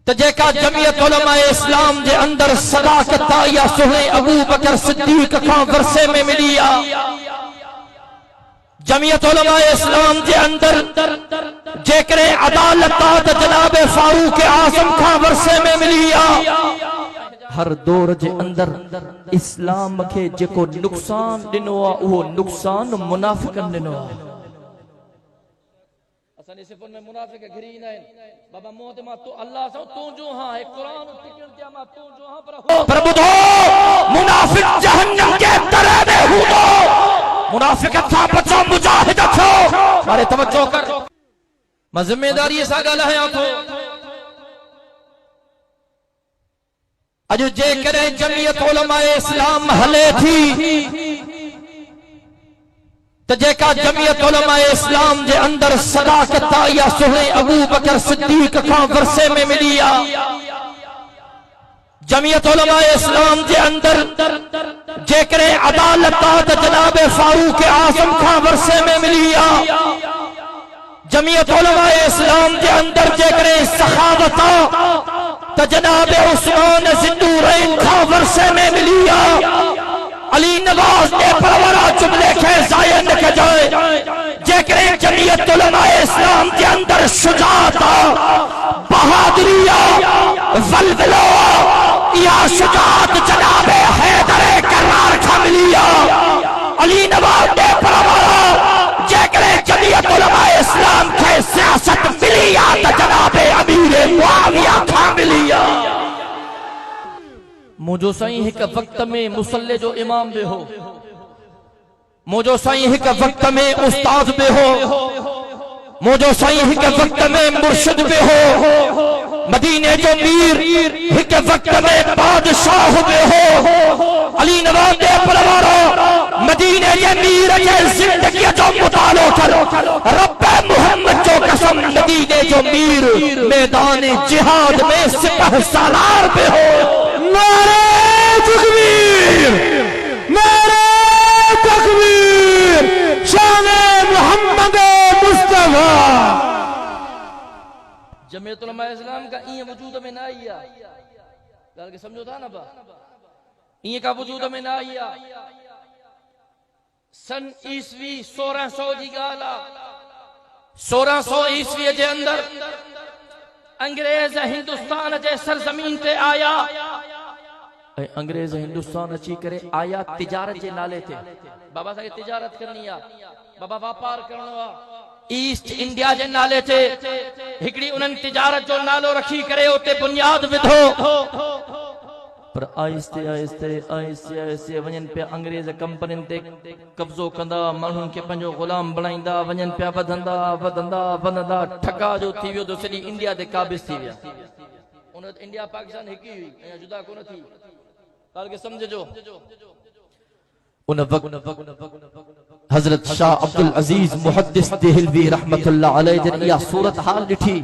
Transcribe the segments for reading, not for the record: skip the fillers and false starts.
तो जेका जमियत उलमा इस्लाम जे अंदर सदाकत या सुहने अबू बकर सिद्दीक का वर्से में मिली आ। जमियत उलमा इस्लाम जे अंदर जेकरे अदालत तो जनाब फारूक आजम का वर्से में मिली आ। हर दौर जे अंदर इस्लाम के जेको नुकसान दिनो आ वो नुकसान मुनाफिकन दिनो आ। असन सिफन में मुनाफिक घिरी न बाबा मोहत मा तो अल्लाह से तू जो हां है कुरान टिकन दिया मा तू जो हां पर बुधो मुनाफिक जहन्नम के दरे में हूदो मुनाफिक था बचो मुजाहिद थो मारे तवज्जो कर मैं जिम्मेदारी सा गलहां थो। अजो जे करे जमियत उलमा इस्लाम हले थी तो जेका जमियत उलमा इस्लाम जे अंदर सदाकत या सुहने अबू बकर सिद्दीक का वर्से में मिली आ। जमियत उलमा इस्लाम जे अंदर जेकरे अदालत तो जनाब फारूक आजम का वर्से में मिली आ। जमियत उलमा इस्लाम जे अंदर जेकरे सखावत तो जनाब उस्मान ज़िन्नूरैन का वर्से में मिली आ। अली नवाज ने परवरा जुमले के जाया न के जाए जेकरे जमियत उलमा इस्लाम के अंदर शुजाअत बहादुरिया वलवला या शुजाअत जनाब हैदर करार का मिलिया। अली नवाज ने परवरा जेकरे जमियत उलमा इस्लाम के सियासत मिलिया तो जनाब अमीर मुआविया का मिलिया। मुझो साईं एक वक्त में मुसल्ले जो इमाम बे हो मुझो साईं एक वक्त में उस्ताद बे हो मुझो साईं एक वक्त में मुर्शिद बे हो मदीने जो मीर एक वक्त में बादशाह बे हो। अली नवाज दे परवारो मदीने के मीर के जिंदगी जो मुतालो कर रब्बे मोहम्मद जो कसम मदीने जो मीर मैदान जिहाद में सिपह सालार बे हो। नारे तकबीर नारे तकबीर शाने मोहम्मद मुस्तफा। जमियत उलमा इस्लाम का ये वजूद में ना आया गल के समझो था ना बा ये का वजूद में ना आया सन ईस्वी 1600 जी गाला 1600 ईस्वी जे अंदर अंग्रेज हिंदुस्तान जे सरजमीन ते आया। अंग्रेज हिंदुस्तान अची करे आया तिजारत जे नाले थे बाबा साहब तिजारत करनी आ बाबा व्यापार करणो आ ईस्ट इंडिया जे नाले थे हिकड़ी उनन तिजारत जो नालो रखी करे उते बुनियाद विधो पर आहिस्ते आहिस्ते आहिस्ते आहिस्ते वञन पे अंग्रेज कंपनिन ते कब्जो कंदा माण्हुनि खे पंहिंजो गुलाम बणाईंदा वञन पिया वधंदा वधंदा वधंदा ठगा जो थी वियो तो सॼी इंडिया ते काबिज थी विया। उन इंडिया पाकिस्तान हिक ही हुई जुदा कोन थी ॻाल्हि खे समझजो। उन वक्त हजरत शाह अब्दुल अजीज मुहद्दिस देहलवी रहमतुल्लाह अलैह जन या सूरत हाल ॾिठी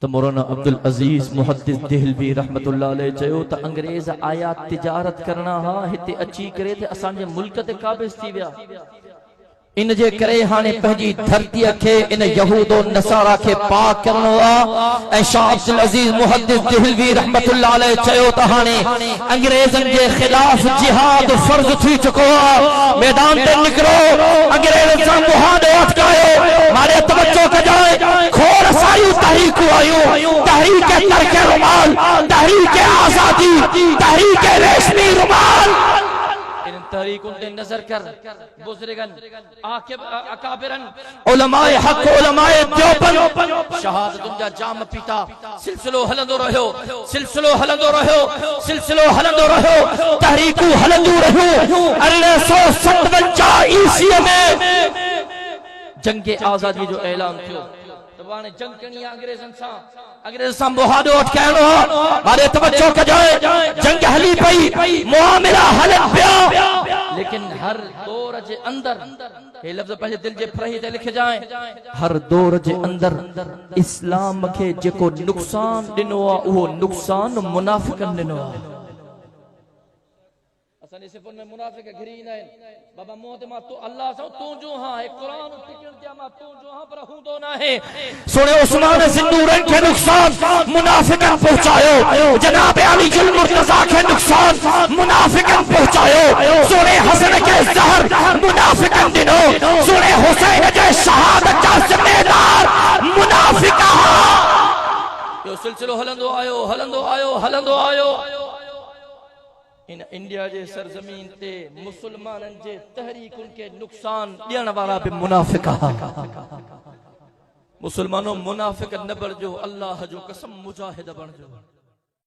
तो मौलाना अब्दुल अजीज मुहद्दिस देहलवी रहमतुल्लाह अलैह चयो त अंग्रेज आया तिजारत करना हा हिते अची करे ते असांजे मुल्क ते काबिज थी विया। इन जे करे हाने पंहिंजी धरती के इन यहूदो नसारा के पाक करनो आ। ऐं शाह अब्दुल अजीज मुहद्दिस देहलवी रहमतुल्लाह अलैह चयो त हाने अंग्रेजन के खिलाफ जिहाद फर्ज थी चुको आ। मैदान ते निकरो अंग्रेजन सां मुहादो अटकायो मारे तवज्जो कजाए खोर सारी तहरीक आयो तहरीक तर्क रुमाल तहरीक आजादी तहरीक रेशमी रुमाल तहरीक उनते नजर कर बुजुर्गन अकाबिरन उलमाए हक उलमाए देवबंद शहादतुन जा जाम पीता सिलसिलो हलंदो रहियो सिलसिलो हलंदो रहियो सिलसिलो हलंदो रहियो तहरीकू हलंदो रहियो। 1857 ईस्वी में जंग आजादी जो ऐलान थियो तबाने जंग करनी अंग्रेज सां मुहादो अटकाइणो मारे तवज्जो कजाए जंग हली पई मुआमिला हल पिया लेकिन हर दौर जे अंदर ये लफ्ज पंहिंजे दिल जे फरही ते लिखे जाए हर दौर जे अंदर इस्लाम के जेको नुकसान दिनो आ वो नुकसान मुनाफिकन दिनो आ। असन सिफुन में मुनाफिक घिरी ना बाबा मोहते मा तू अल्लाह से तू जो हां है कुरान टिकण दिया मा तू जो हां पर हूं तो ना है सुने उस्मान सिंदूरन के नुकसान मुनाफिकन पहुंचायो जनाब अली जुल मुर्तजा के नुकसान मुनाफिकन पहुंचायो सुने हसन के जहर मुनाफिकन दिनो सुने हुसैन के शहादत का जिम्मेदार मुनाफिका यो सिलसिलो हलंदो आयो इन इंडिया जे सरजमीन ते मुसलमानन जे तहरीकुन के नुकसान ॾियण वारा भी मुनाफिका मुसलमानों मुनाफिक न बणजो अल्लाह जो कसम मुजाहिद बणजो।